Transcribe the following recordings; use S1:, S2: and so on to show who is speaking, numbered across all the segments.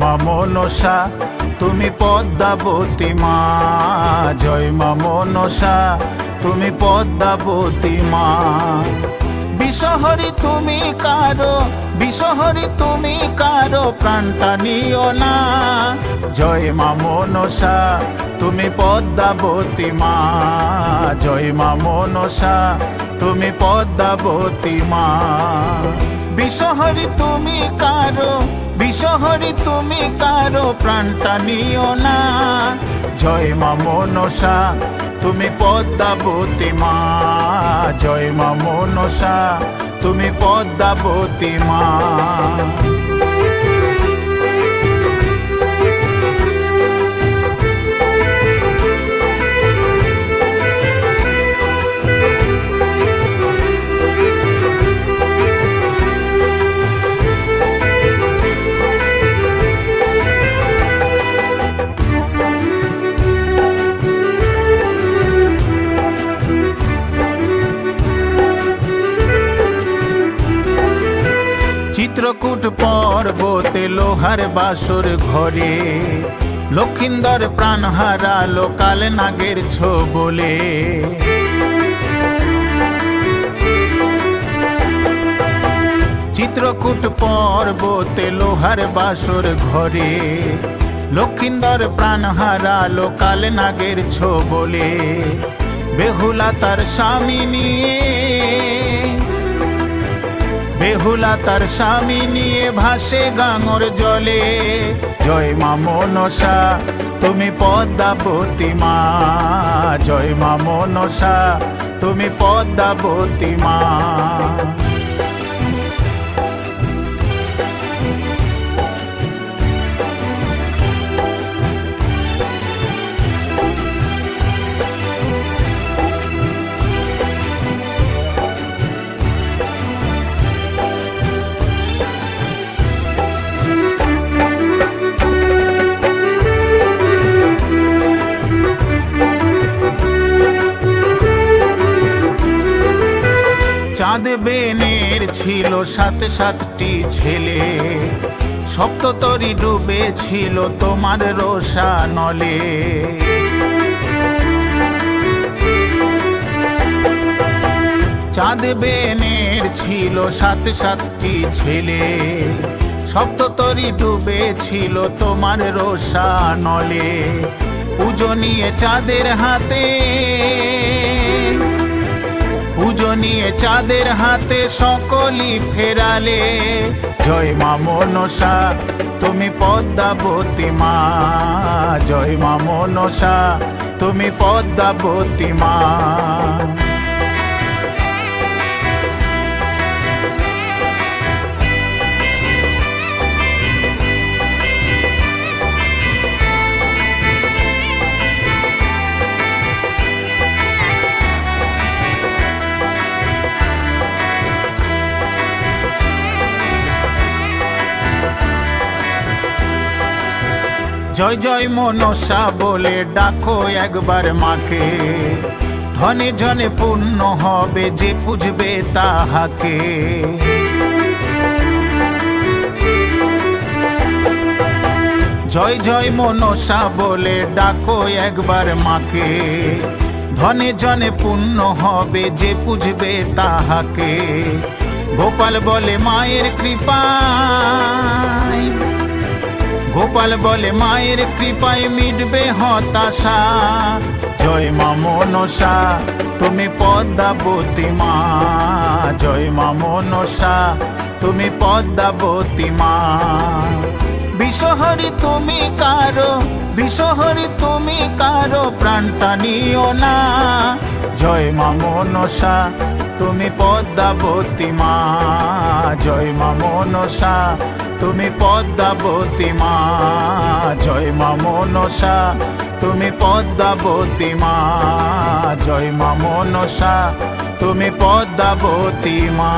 S1: মা মনসা তুমি পদ্মাবতী মা, জয় মা মনসা তুমি পদ্মাবতী মা। বিষহরি তুমি কারো, বিষহরি তুমি কারো প্রাণটা নিও না, জয় মা মনসা তুমি পদ্মাবতী মা, জয় মা মনসা তুমি পদ্মাবতী মা। বিষহরি তুমি কারো, বিষহরি তুমি কারো প্রাণটা নিও না, জয় মা মনসা তুমি পদ্মাবতী মা, জয় মা মনসা তুমি পদ্মাবতী মা। চিত্রকূট পর্বতে লোহার বাসর ঘরে, লক্ষিন্দর প্রাণ হারালো কাল নাগের ছোবলে। চিত্রকূট পর্বতে লোহার বাসর ঘরে, লক্ষিন্দর প্রাণ হারালো কাল নাগের ছোবলে। বেহুলা তার স্বামী নিয়ে, বেহুলা তার স্বামী নিয়ে ভাসে গাঙর জলে, জয় মা মনসা তুমি পদ্মাবতী মা, জয় মা মনসা তুমি পদ্মাবতী মা। চাঁদ বেনের ছিল সাত সাতটি ছেলে, সপ্ততরী ডুবে ছিল তোমার রোষানলে। চাঁদ বেনের ছিল সাত সাতটি ছেলে, সপ্ততরী ডুবে ছিল তোমার রোষানলে। পুজো নিয়ে চাঁদের হাতে, পুজো নিয়ে চাঁদের হাতে সকলি ফেরালে, জয় মা মনসা তুমি পদ্মাবতী মা, জয় মা মনসা তুমি পদ্মাবতী মা। জয় জয় মনসা বলে ডাকো একবার মাকে, ধনে জনে পূর্ণ হবে যে পুজবে তাহাকে। জয় জয় মনসা বলে ডাকো একবার মাকে, ধনে জনে পূর্ণ হবে যে পুজবে তাহাকে। গোপাল বলে মায়ের কৃপায়, গোপাল বলে মায়ের কৃপায় মিটবে হতাশা, জয় মা মনসা তুমি পদ্মাবতী মা, জয় মা মনসা তুমি পদ্মাবতী মা। বিষহরি তুমি কারো, বিষহরি তুমি কারো প্রাণটা নিও না, জয় মা মনসা তুমি পদ্মাবতী মা, জয় মা মনসা তুমি পদ্মাবতী মা, জয় মা মনসা তুমি পদ্মাবতী মা, জয় মা মনসা তুমি পদ্মাবতী মা।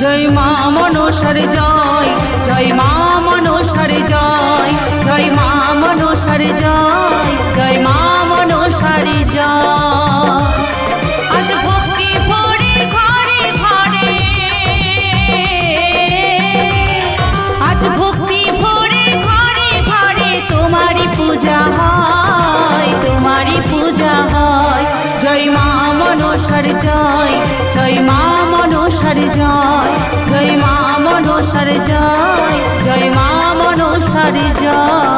S2: জয় মা মনসার জয়, জয় মা মনসার জয়, জয় মা মনসার জয়, জয় মা মনসার জয়। আজ ভক্তি ভরে ঘরে ঘরে, আজ ভক্তি ভরে ঘরে ঘরে তোমারই পূজা হয়, তোমারই পূজা হয়। জয় মা মনসার জয়, জয় মা মনসার জয়, জয় মা মনসার জয়, জয় মা মনসার জয়।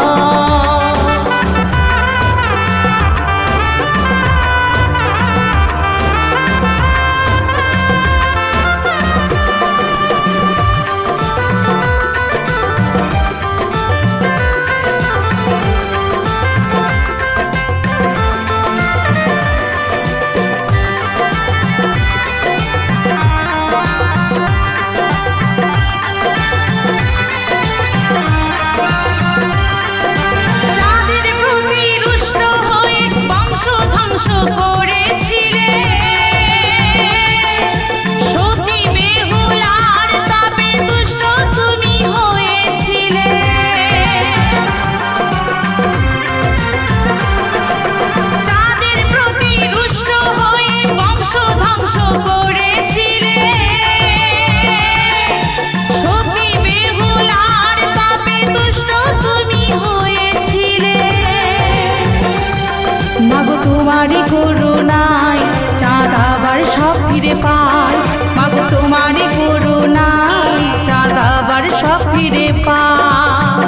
S2: তোমারই করুণায় চাঁদ আবার সব ফিরে পায়, মাগো তোমারই করুণায় চাঁদ আবার সব ফিরে পায়।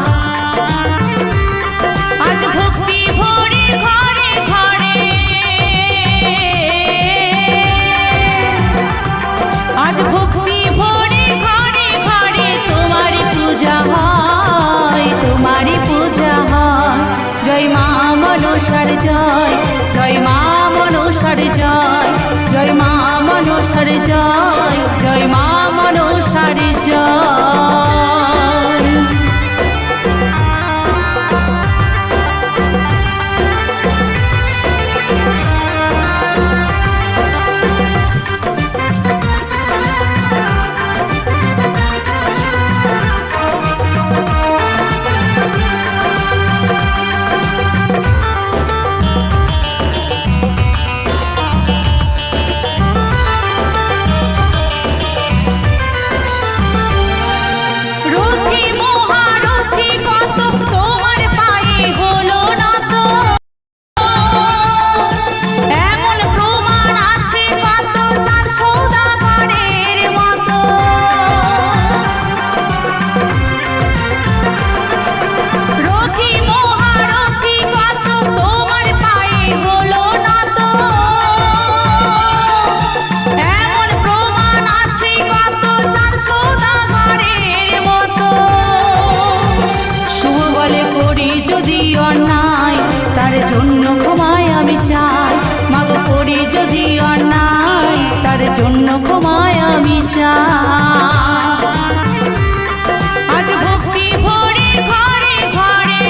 S2: আজ ভক্তি ভরে ঘরে ঘরে, আজ ভক্তি ভরে ঘরে ঘরে তোমারই পূজা হয়, তোমারই পূজা হয়। জয় মা মনসার জয়, জয় মা মনসার জয়, জয় মা মনসার জয়, জয় মা মনসার জয়। তার জন্য ক্ষমায় আমি চাই, মাগো করি যদি অন্যায় তার জন্য ক্ষমায় আমি চাই। আজ ভক্তি ভরে ঘরে ঘরে,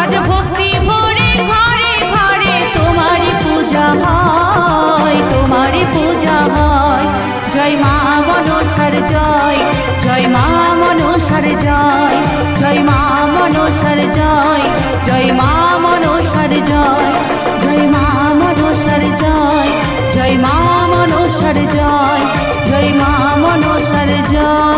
S2: আজ ভক্তি ভরে ঘরে ঘরে তোমারই পূজা হয়, তোমারই পূজা হয়। জয় মা মনসার জয়, জয় মা মনসার জয়, জয় মা মনসার জয়, জয় মা মনসার জয়, জয় মা মনসার জয়, জয় মা মনসার জয়, জয় মা মনসার জয়।